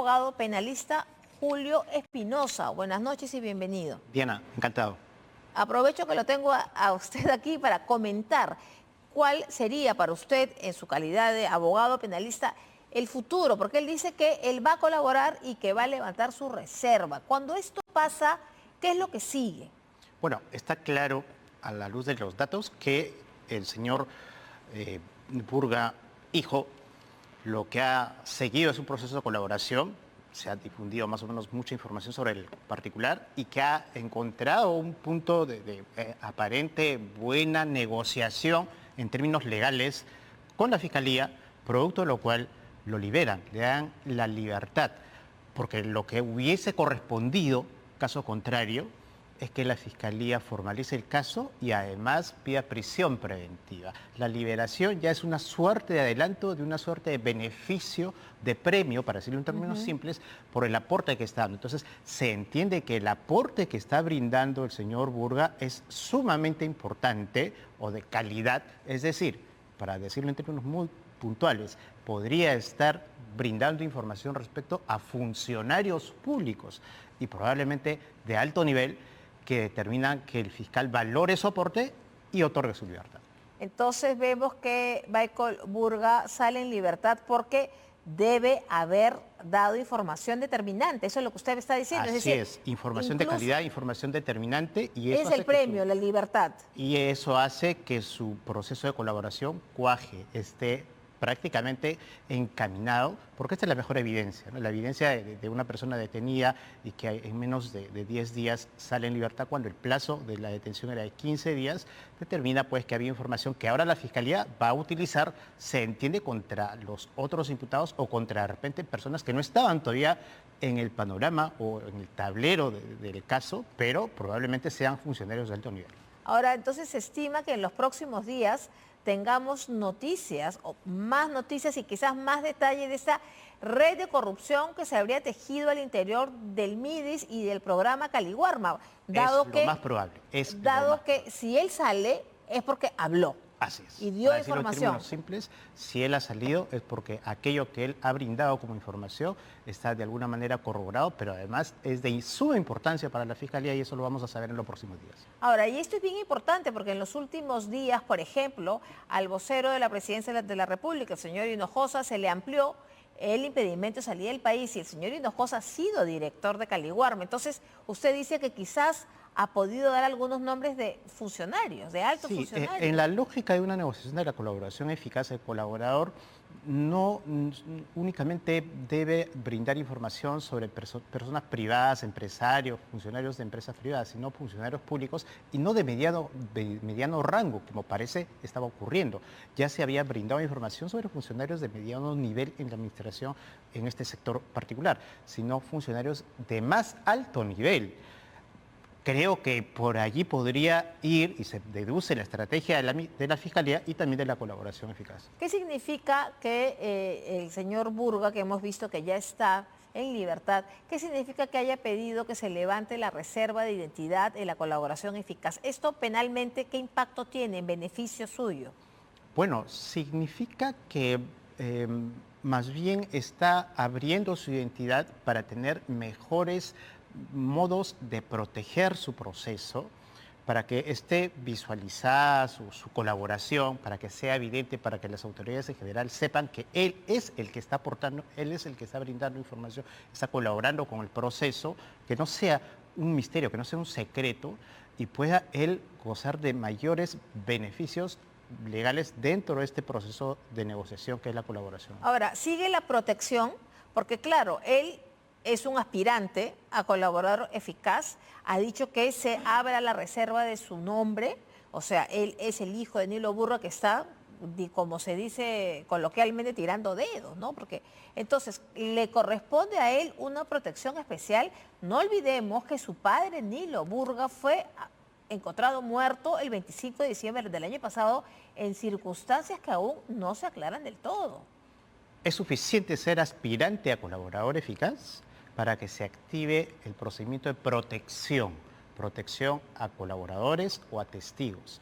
abogado penalista Julio Espinosa. Buenas noches y bienvenido. Diana, encantado. Aprovecho que lo tengo a usted aquí para comentar cuál sería para usted, en su calidad de abogado penalista, el futuro, porque él dice que él va a colaborar y que va a levantar su reserva. Cuando esto pasa, ¿qué es lo que sigue? Bueno, está claro a la luz de los datos que el señor Burga, hijo, lo que ha seguido es un proceso de colaboración. Se ha difundido más o menos mucha información sobre el particular y que ha encontrado un punto de aparente buena negociación en términos legales con la Fiscalía, producto de lo cual lo liberan, le dan la libertad, porque lo que hubiese correspondido, caso contrario, es que la Fiscalía formalice el caso y además pida prisión preventiva. La liberación ya es una suerte de adelanto, de una suerte de beneficio, de premio, para decirlo en términos simples, por el aporte que está dando. Entonces, se entiende que el aporte que está brindando el señor Burga es sumamente importante o de calidad, es decir, para decirlo en términos muy puntuales, podría estar brindando información respecto a funcionarios públicos y probablemente de alto nivel, que determinan que el fiscal valore su aporte y otorgue su libertad. Entonces vemos que Michael Burga sale en libertad porque debe haber dado información determinante. Eso es lo que usted me está diciendo. Así es, información de calidad, información determinante. Y eso es el premio, la libertad. Y eso hace que su proceso de colaboración cuaje, esté prácticamente encaminado, porque esta es la mejor evidencia, ¿no? La evidencia de una persona detenida y que en menos de 10 días sale en libertad cuando el plazo de la detención era de 15 días, determina pues que había información que ahora la Fiscalía va a utilizar, se entiende, contra los otros imputados o contra de repente personas que no estaban todavía en el panorama o en el tablero del caso, pero probablemente sean funcionarios de alto nivel. Ahora, entonces se estima que en los próximos días tengamos noticias o más noticias y quizás más detalles de esa red de corrupción que se habría tejido al interior del MIDIS y del programa Caliwarma. Dado que, lo más probable. Dado que si él sale es porque habló. Así es. Y dio Para información. En términos simples, si él ha salido es porque aquello que él ha brindado como información está de alguna manera corroborado, pero además es de suma importancia para la Fiscalía y eso lo vamos a saber en los próximos días. Ahora, y esto es bien importante porque en los últimos días, por ejemplo, al vocero de la Presidencia de la República, el señor Hinojosa, se le amplió el impedimento de salir del país y el señor Hinojosa ha sido director de Caliwarma. Entonces, usted dice que quizás ha podido dar algunos nombres de funcionarios, de altos funcionarios. En la lógica de una negociación de la colaboración eficaz, el colaborador no únicamente debe brindar información sobre personas privadas, empresarios, funcionarios de empresas privadas, sino funcionarios públicos y no de mediano rango, como parece estaba ocurriendo. Ya se había brindado información sobre funcionarios de mediano nivel en la administración en este sector particular, sino funcionarios de más alto nivel. Creo que por allí podría ir y se deduce la estrategia de la Fiscalía y también de la colaboración eficaz. ¿Qué significa que el señor Burga, que hemos visto que ya está en libertad, qué significa que haya pedido que se levante la reserva de identidad en la colaboración eficaz? ¿Esto penalmente qué impacto tiene en beneficio suyo? Bueno, significa que más bien está abriendo su identidad para tener mejores modos de proteger su proceso, para que esté visualizada su colaboración, para que sea evidente, para que las autoridades en general sepan que él es el que está aportando, él es el que está brindando información, está colaborando con el proceso, que no sea un misterio, que no sea un secreto y pueda él gozar de mayores beneficios legales dentro de este proceso de negociación que es la colaboración. Ahora, sigue la protección, porque claro, él es un aspirante a colaborador eficaz, ha dicho que se abra la reserva de su nombre, o sea, él es el hijo de Nilo Burga que está, como se dice coloquialmente, tirando dedos, ¿no? Porque entonces le corresponde a él una protección especial. No olvidemos que su padre, Nilo Burga, fue encontrado muerto el 25 de diciembre del año pasado en circunstancias que aún no se aclaran del todo. ¿Es suficiente ser aspirante a colaborador eficaz para que se active el procedimiento de protección a colaboradores o a testigos?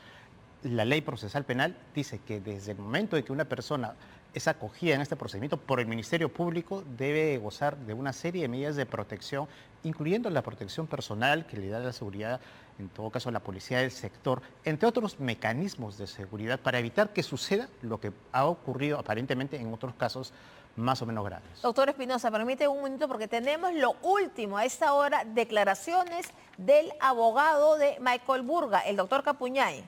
La ley procesal penal dice que desde el momento en que una persona es acogida en este procedimiento por el Ministerio Público, debe gozar de una serie de medidas de protección, incluyendo la protección personal que le da la seguridad, en todo caso la policía del sector, entre otros mecanismos de seguridad para evitar que suceda lo que ha ocurrido aparentemente en otros casos más o menos graves. Doctor Espinosa, permite un minuto porque tenemos lo último a esta hora, declaraciones del abogado de Michael Burga, el doctor Capuñay.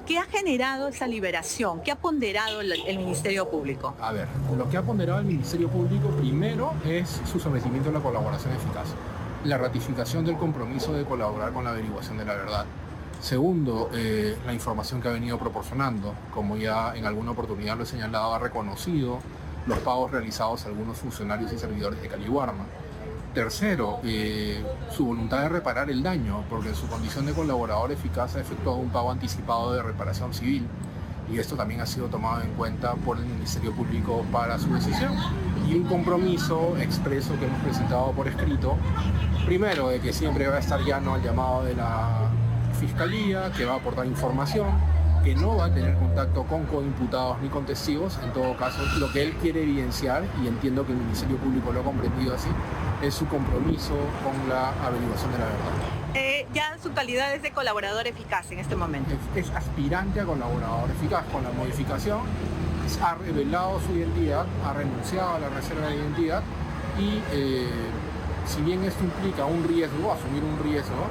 ¿Qué ha generado esa liberación? ¿Qué ha ponderado el Ministerio Público? A ver, lo que ha ponderado el Ministerio Público primero es su sometimiento a la colaboración eficaz, la ratificación del compromiso de colaborar con la averiguación de la verdad. Segundo, la información que ha venido proporcionando, como ya en alguna oportunidad lo he señalado, ha reconocido los pagos realizados a algunos funcionarios y servidores de Caliwarma. Tercero, su voluntad de reparar el daño, porque en su condición de colaborador eficaz ha efectuado un pago anticipado de reparación civil, y esto también ha sido tomado en cuenta por el Ministerio Público para su decisión. Y un compromiso expreso que hemos presentado por escrito, primero, de que siempre va a estar llano al llamado de la Fiscalía, que va a aportar información, que no va a tener contacto con coimputados ni con testigos. En todo caso, lo que él quiere evidenciar, y entiendo que el Ministerio Público lo ha comprendido así, es su compromiso con la averiguación de la verdad. Ya su calidad es de colaborador eficaz en este momento. Es aspirante a colaborador eficaz. Con la modificación ha revelado su identidad, ha renunciado a la reserva de identidad y si bien esto implica un riesgo, asumir un riesgo,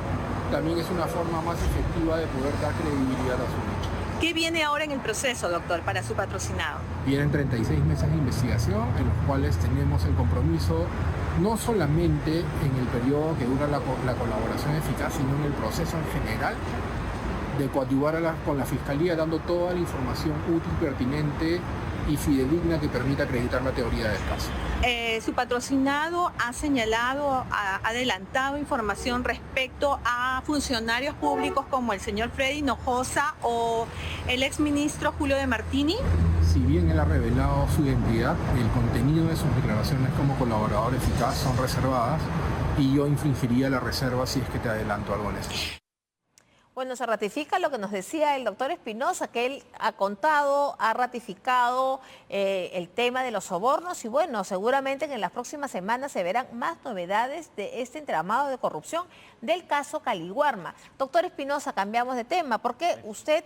también es una forma más efectiva de poder dar credibilidad a su hecho. ¿Qué viene ahora en el proceso, doctor, para su patrocinado? Vienen 36 meses de investigación en los cuales tenemos el compromiso no solamente en el periodo que dura la colaboración eficaz, sino en el proceso en general de coadyuvar con la Fiscalía dando toda la información útil, pertinente y fidedigna que permita acreditar la teoría del caso. Su patrocinado ha señalado, ha adelantado información respecto a funcionarios públicos como el señor Freddy Hinojosa o el exministro Julio de Martini. Si bien él ha revelado su identidad, el contenido de sus declaraciones como colaborador eficaz son reservadas y yo infringiría la reserva si es que te adelanto algo en esto. Bueno, se ratifica lo que nos decía el doctor Espinosa, que él ha contado, ha ratificado el tema de los sobornos y bueno, seguramente en las próximas semanas se verán más novedades de este entramado de corrupción del caso Caliwarma. Doctor Espinosa, cambiamos de tema porque usted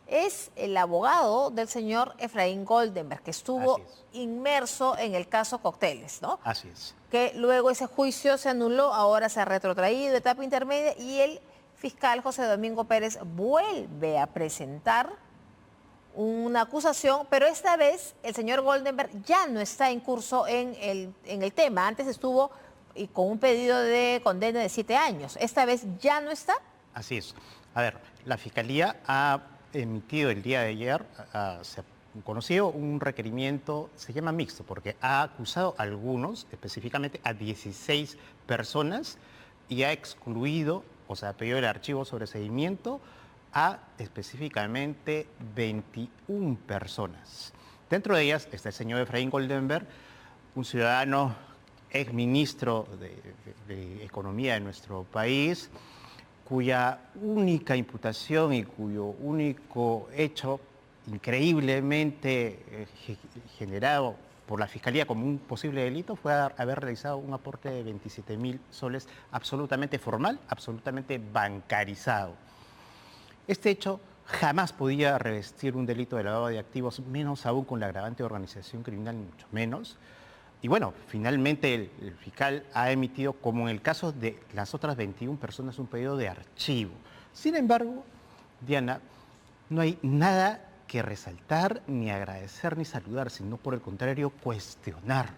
es el abogado del señor Efraín Goldenberg, que estuvo inmerso en el caso Cócteles, ¿no? Así es. Que luego ese juicio se anuló, ahora se ha retrotraído, etapa intermedia, y el fiscal José Domingo Pérez vuelve a presentar una acusación, pero esta vez el señor Goldenberg ya no está en curso en el tema. Antes estuvo y con un pedido de condena de 7 años. ¿Esta vez ya no está? Así es. A ver, la Fiscalía ha emitido el día de ayer, se ha conocido un requerimiento, se llama mixto, porque ha acusado a algunos, específicamente a 16 personas, y ha excluido, o sea, ha pedido el archivo sobre seguimiento a específicamente 21 personas. Dentro de ellas está el señor Efraín Goldenberg, un ciudadano exministro de Economía de nuestro país, cuya única imputación y cuyo único hecho increíblemente generado por la Fiscalía como un posible delito fue haber realizado un aporte de 27.000 soles absolutamente formal, absolutamente bancarizado. Este hecho jamás podía revestir un delito de lavado de activos, menos aún con la agravante de organización criminal, ni mucho menos. Y bueno, finalmente el fiscal ha emitido, como en el caso de las otras 21 personas, un pedido de archivo. Sin embargo, Diana, no hay nada que resaltar, ni agradecer, ni saludar, sino por el contrario cuestionar,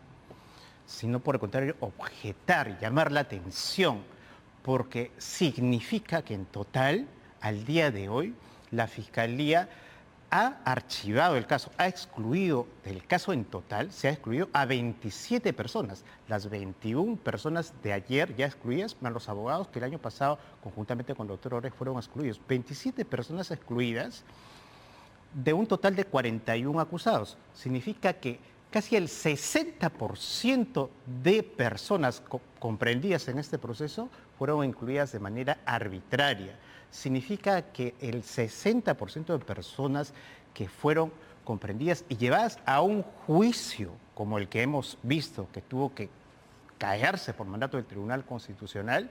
sino por el contrario objetar, llamar la atención, porque significa que en total, al día de hoy, la Fiscalía ha archivado el caso, ha excluido del caso en total, se ha excluido a 27 personas. Las 21 personas de ayer ya excluidas, más los abogados que el año pasado, conjuntamente con el doctor Ores, fueron excluidos. 27 personas excluidas de un total de 41 acusados. Significa que casi el 60% de personas comprendidas en este proceso fueron incluidas de manera arbitraria. significa que el 60% de personas que fueron comprendidas y llevadas a un juicio como el que hemos visto, que tuvo que callarse por mandato del Tribunal Constitucional,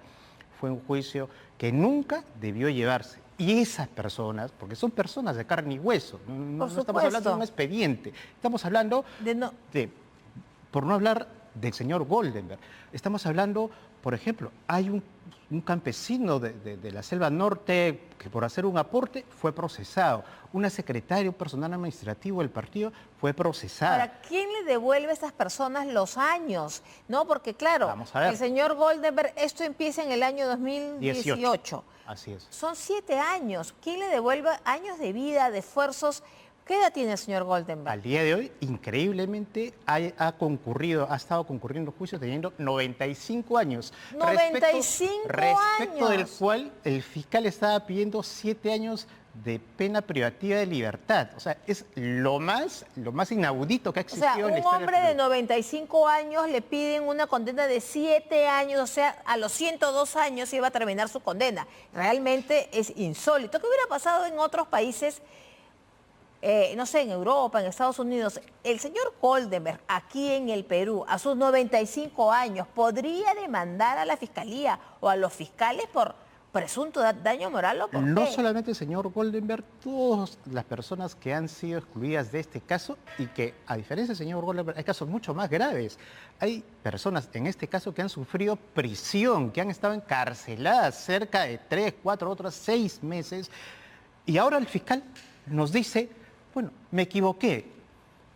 fue un juicio que nunca debió llevarse. Y esas personas, porque son personas de carne y hueso, no estamos hablando de un expediente, estamos hablando por no hablar del señor Goldenberg, estamos hablando, por ejemplo, hay un campesino de la Selva Norte que por hacer un aporte fue procesado, una secretaria, un personal administrativo del partido fue procesada. Ahora, ¿quién le devuelve a estas personas los años? No, porque claro, Vamos a ver. el señor Goldenberg, esto empieza en el año 2018. Así es. Son 7 años. ¿Quién le devuelve años de vida, de esfuerzos? ¿Qué edad tiene el señor Goldenberg? Al día de hoy, increíblemente, ha estado concurriendo juicio teniendo 95 años. 95 respecto años. del cual el fiscal estaba pidiendo 7 años de pena privativa de libertad. O sea, es lo más inaudito que ha O existido sea, en la un historia hombre del de Perú. 95 años le piden una condena de 7 años, o sea, a los 102 años iba a terminar su condena. Realmente es insólito. ¿Qué hubiera pasado en otros países? No sé, en Europa, en Estados Unidos? El señor Goldenberg, aquí en el Perú, a sus 95 años, ¿podría demandar a la fiscalía o a los fiscales por presunto daño moral o por No qué? solamente el señor Goldenberg, todas las personas que han sido excluidas de este caso y que, a diferencia del señor Goldenberg, hay casos mucho más graves. Hay personas, en este caso, que han sufrido prisión, que han estado encarceladas cerca de 3, 4, otras 6 meses. Y ahora el fiscal nos dice, bueno, me equivoqué,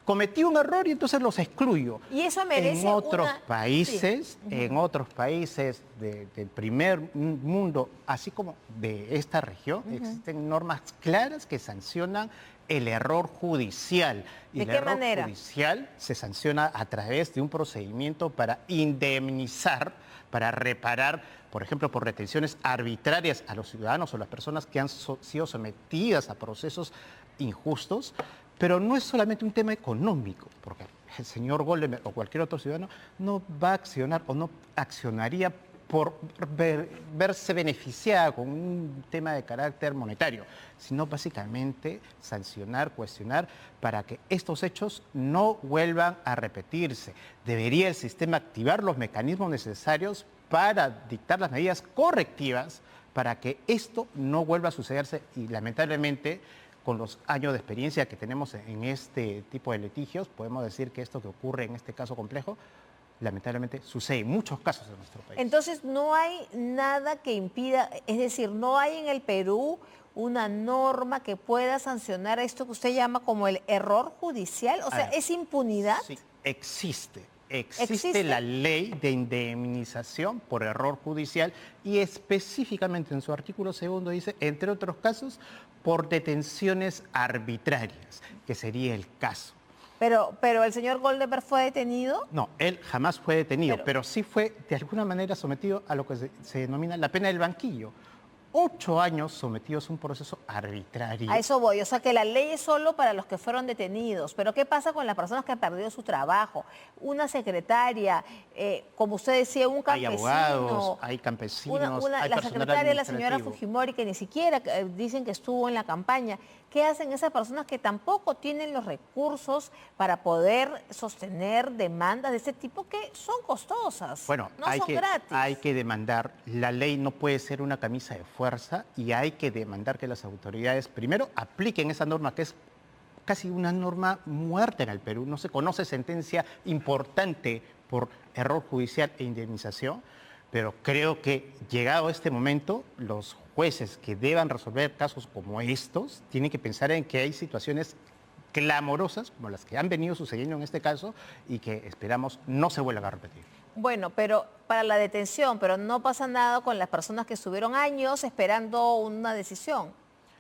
cometí un error y entonces los excluyo. Y eso merece en otros una... países, Sí. en otros países del primer mundo, así como de esta región, existen normas claras que sancionan el error judicial. Y ¿De el qué error manera? judicial se sanciona a través de un procedimiento para indemnizar, para reparar, por ejemplo, por retenciones arbitrarias a los ciudadanos o las personas que han sido sometidas a procesos injustos. Pero no es solamente un tema económico, porque el señor Goldenberg o cualquier otro ciudadano no va a accionar o no accionaría por verse beneficiada con un tema de carácter monetario, sino básicamente sancionar, cuestionar para que estos hechos no vuelvan a repetirse. Debería el sistema activar los mecanismos necesarios para dictar las medidas correctivas para que esto no vuelva a sucederse y lamentablemente con los años de experiencia que tenemos en este tipo de litigios, podemos decir que esto que ocurre en este caso complejo, lamentablemente sucede en muchos casos en nuestro país. Entonces, no hay nada que impida, es decir, no hay en el Perú una norma que pueda sancionar esto que usted llama como el error judicial, o sea, ¿es impunidad? Sí, existe la ley de indemnización por error judicial y específicamente en su artículo 2 dice, entre otros casos, por detenciones arbitrarias, que sería el caso. Pero el señor Goldenberg fue detenido. No, él jamás fue detenido, pero sí fue de alguna manera sometido a lo que se denomina la pena del banquillo. 8 años sometidos a un proceso arbitrario. A eso voy, o sea que la ley es solo para los que fueron detenidos, pero ¿qué pasa con las personas que han perdido su trabajo? Una secretaria, como usted decía, un campesino. Hay abogados, hay campesinos, hay la personal secretaria, la señora administrativo. Fujimori, que ni siquiera dicen que estuvo en la campaña. ¿Qué hacen esas personas que tampoco tienen los recursos para poder sostener demandas de este tipo que son costosas? Bueno, no son gratis. hay que demandar, la ley no puede ser una camisa de fuerza y hay que demandar que las autoridades primero apliquen esa norma que es casi una norma muerta en el Perú. No se conoce sentencia importante por error judicial e indemnización, pero creo que llegado este momento los jueces que deban resolver casos como estos tienen que pensar en que hay situaciones clamorosas como las que han venido sucediendo en este caso y que esperamos no se vuelvan a repetir. Bueno, pero para la detención, pero no pasa nada con las personas que estuvieron años esperando una decisión.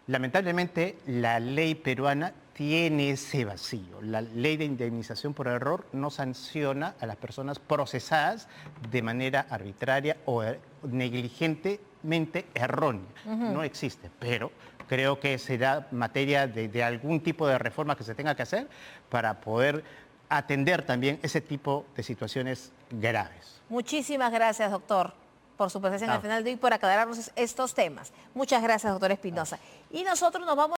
Lamentablemente, la ley peruana tiene ese vacío. La ley de indemnización por error no sanciona a las personas procesadas de manera arbitraria o negligentemente errónea. No existe, pero creo que será materia de algún tipo de reforma que se tenga que hacer para poder atender también ese tipo de situaciones graves. Muchísimas gracias, doctor. por su presencia en el final de hoy, por aclararnos estos temas. Muchas gracias, doctor Espinosa. Y nosotros nos vamos